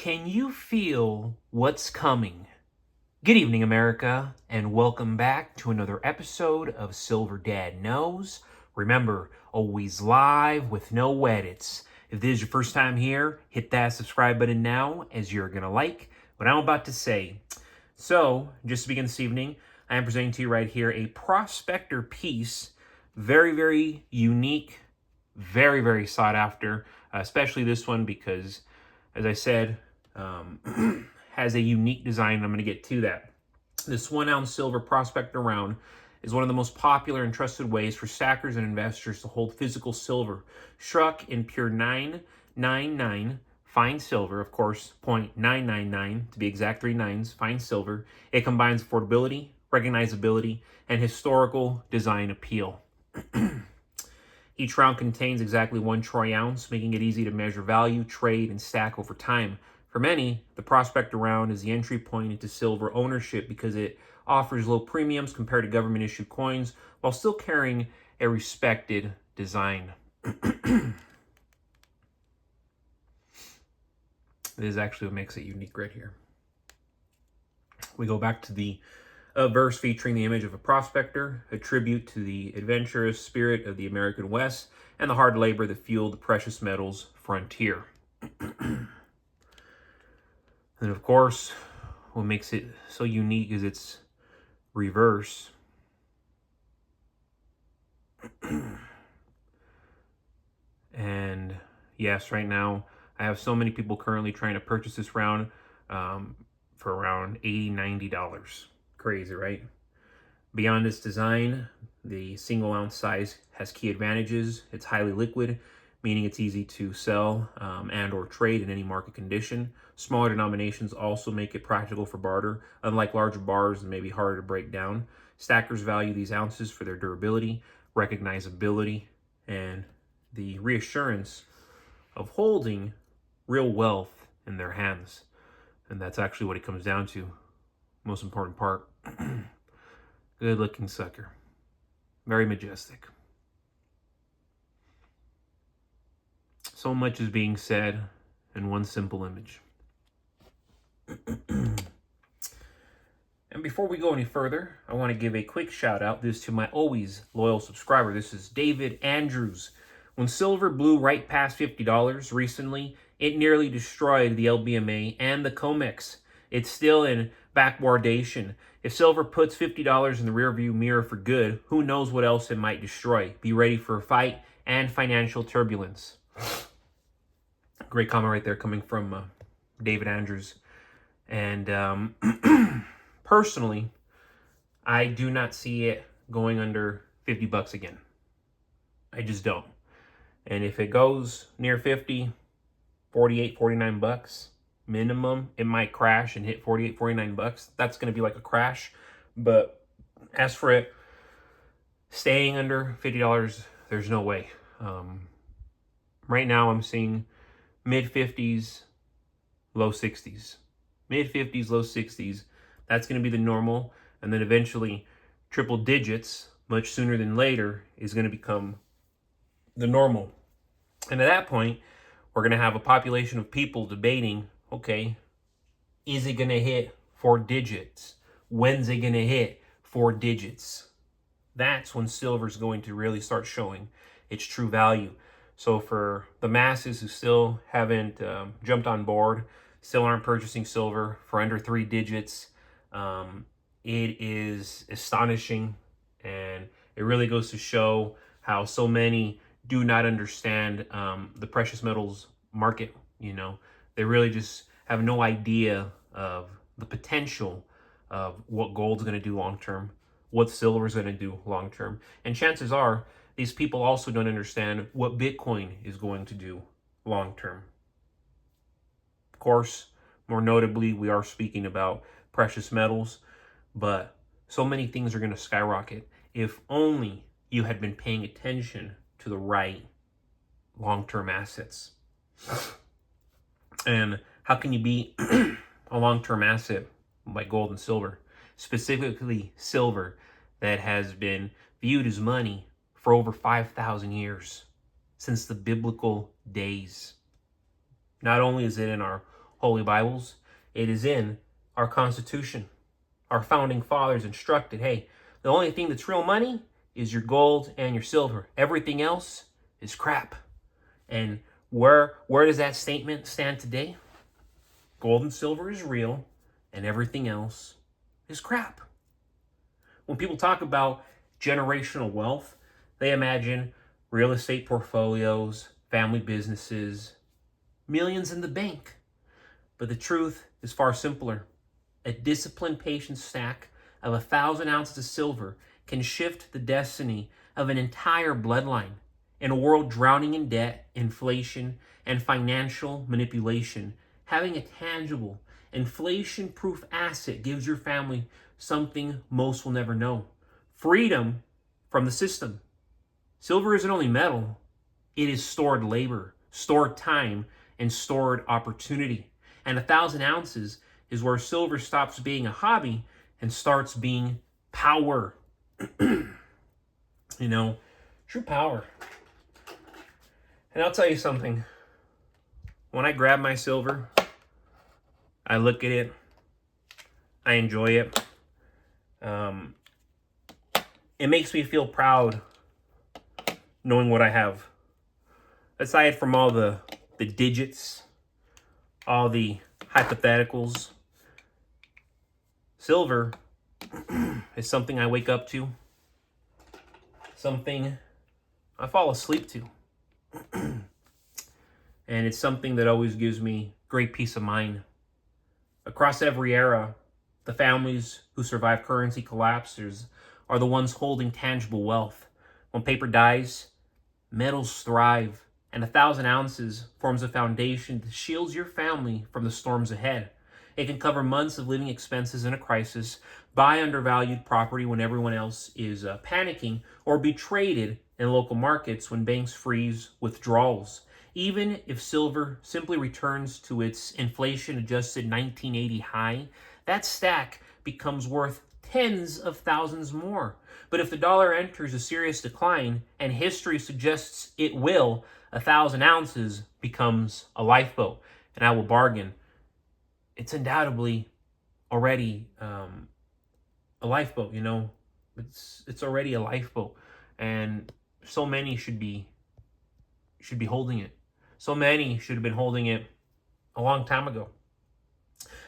Can you feel what's coming? Good evening, America, and welcome back to another episode of Silver Dad Knows. Remember, always live with no edits. If this is your first time here, hit that subscribe button now, as you're going to like what I'm about to say. So, just to begin this evening, I am presenting to you right here a Prospector piece. Very, very unique, very, very sought after, especially this one because, as I said, has a unique design. I'm going to get to that. This 1 ounce silver Prospector round is one of the most popular and trusted ways for stackers and investors to hold physical silver. Struck in pure 999 fine silver, of course, 0.999 to be exact, 3 nines, fine silver. It combines affordability, recognizability, and historical design appeal. Each round contains exactly 1 troy ounce, making it easy to measure value, trade, and stack over time. For many, the Prospector round is the entry point into silver ownership because it offers low premiums compared to government-issued coins while still carrying a respected design. This is actually what makes it unique right here. We go back to the verse featuring the image of a prospector, a tribute to the adventurous spirit of the American West and the hard labor that fueled the precious metals frontier. And of course, what makes it so unique is its reverse. And yes, right now, I have so many people currently trying to purchase this round for around $80, $90. Crazy, right? Beyond its design, the single ounce size has key advantages. It's highly liquid, meaning it's easy to sell and or trade in any market condition. Smaller denominations also make it practical for barter, unlike larger bars and may be harder to break down. Stackers value these ounces for their durability, recognizability, and the reassurance of holding real wealth in their hands. And that's actually what it comes down to. Most important part. Good looking sucker. Very majestic. So much is being said in one simple image. And before we go any further, I want to give a quick shout out this to my always loyal subscriber. This is David Andrews. When silver blew right past $50 recently, it nearly destroyed the LBMA and the COMEX. It's still in backwardation. If silver puts $50 in the rearview mirror for good, who knows what else it might destroy. Be ready for a fight and financial turbulence. Great comment right there coming from David Andrews. And personally, I do not see it going under 50 bucks again. I just don't. And if it goes near 50, 48, 49 bucks minimum, it might crash and hit 48, 49 bucks. That's going to be like a crash. But as for it staying under $50, there's no way. Right now I'm seeing mid 50s, low 60s. Mid 50s, low 60s. That's going to be the normal. And then eventually triple digits, much sooner than later, is going to become the normal. And at that point, we're going to have a population of people debating, okay, is it going to hit 4 digits? When's it going to hit 4 digits? That's when silver's going to really start showing its true value. So for the masses who still haven't jumped on board, still aren't purchasing silver for under 3 digits, it is astonishing. And it really goes to show how so many do not understand the precious metals market. You know, they really just have no idea of the potential of what gold's going to do long term, what silver's going to do long term. And chances are these people also don't understand what Bitcoin is going to do long term. Of course, more notably, we are speaking about precious metals, but so many things are going to skyrocket if only you had been paying attention to the right long-term assets. And how can you beat a long-term asset like gold and silver, specifically silver, that has been viewed as money for over 5,000 years, since the biblical days? Not only is it in our Holy Bibles. It is in our Constitution. Our founding fathers instructed, hey, the only thing that's real money is your gold and your silver. Everything else is crap. And where does that statement stand today? Gold and silver is real, and everything else is crap. When people talk about generational wealth, they imagine real estate portfolios, family businesses, millions in the bank. But the truth is far simpler. A disciplined patient stack of 1,000 ounces of silver can shift the destiny of an entire bloodline. In a world drowning in debt, inflation, and financial manipulation, having a tangible, inflation-proof asset gives your family something most will never know. Freedom from the system. Silver isn't only metal, it is stored labor, stored time, and stored opportunity. And 1,000 ounces is where silver stops being a hobby and starts being power. True power. And I'll tell you something. When I grab my silver, I look at it, I enjoy it. It makes me feel proud knowing what I have. Aside from all the digits, all the hypotheticals, silver is something I wake up to, something I fall asleep to. And it's something that always gives me great peace of mind. Across every era, the families who survive currency collapses are the ones holding tangible wealth. When paper dies, metals thrive, and 1,000 ounces forms a foundation that shields your family from the storms ahead. It can cover months of living expenses in a crisis, buy undervalued property when everyone else is panicking, or be traded in local markets when banks freeze withdrawals. Even if silver simply returns to its inflation-adjusted 1980 high, that stack becomes worth tens of thousands more. But if the dollar enters a serious decline, and history suggests it will, 1,000 ounces becomes a lifeboat. And I will bargain, it's undoubtedly already a lifeboat. It's already a lifeboat, and so many should be holding it. So many should have been holding it a long time ago.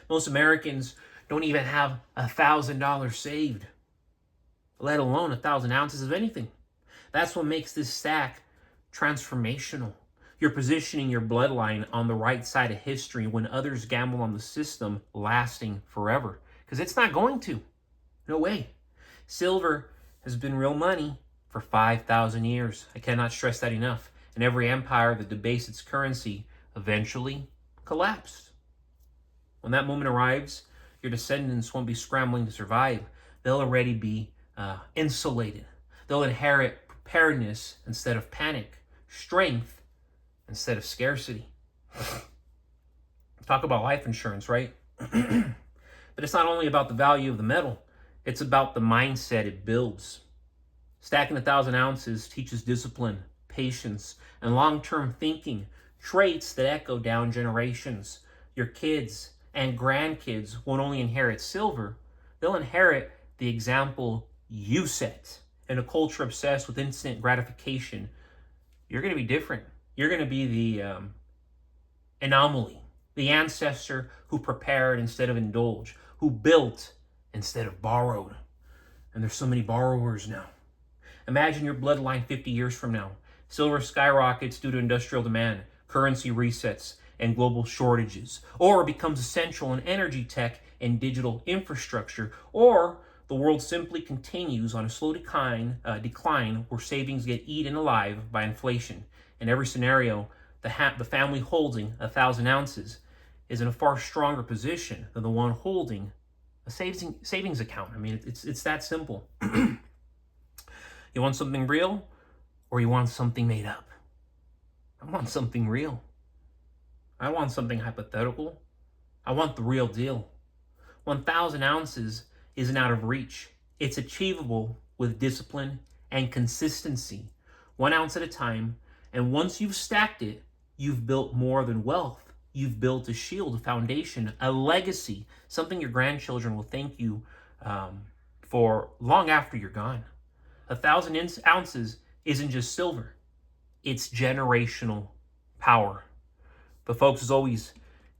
Most Americans don't even have $1,000 saved, let alone 1,000 ounces of anything. That's what makes this stack transformational. You're positioning your bloodline on the right side of history when others gamble on the system lasting forever. Because it's not going to. No way. Silver has been real money for 5,000 years. I cannot stress that enough. And every empire that debased its currency eventually collapsed. When that moment arrives, your descendants won't be scrambling to survive. They'll already be insulated. They'll inherit preparedness instead of panic, strength instead of scarcity. Talk about life insurance, right? But it's not only about the value of the metal, it's about the mindset it builds. Stacking 1,000 ounces teaches discipline, patience, and long-term thinking, traits that echo down generations. Your kids and grandkids won't only inherit silver, they'll inherit the example you set. In a culture obsessed with instant gratification, you're going to be different. You're going to be the anomaly, the ancestor who prepared instead of indulged, who built instead of borrowed. And there's so many borrowers now. Imagine your bloodline 50 years from now. Silver skyrockets due to industrial demand, currency resets, and global shortages, or becomes essential in energy tech and digital infrastructure, or the world simply continues on a slow decline where savings get eaten alive by inflation. In every scenario, the family holding 1,000 ounces is in a far stronger position than the one holding a savings account. I mean, it's that simple. You want something real, or you want something made up? I want something real. I want something hypothetical. I want the real deal. 1,000 ounces isn't out of reach. It's achievable with discipline and consistency, 1 ounce at a time. And once you've stacked it, you've built more than wealth. you've built a shield, a foundation, a legacy, something your grandchildren will thank you for long after you're gone. 1,000 ounces isn't just silver, it's generational power. But folks, as always,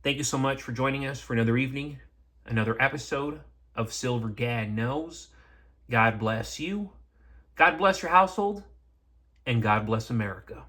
thank you so much for joining us for another evening, another episode of Silver Dad Knows. God bless you, God bless your household, and God bless America.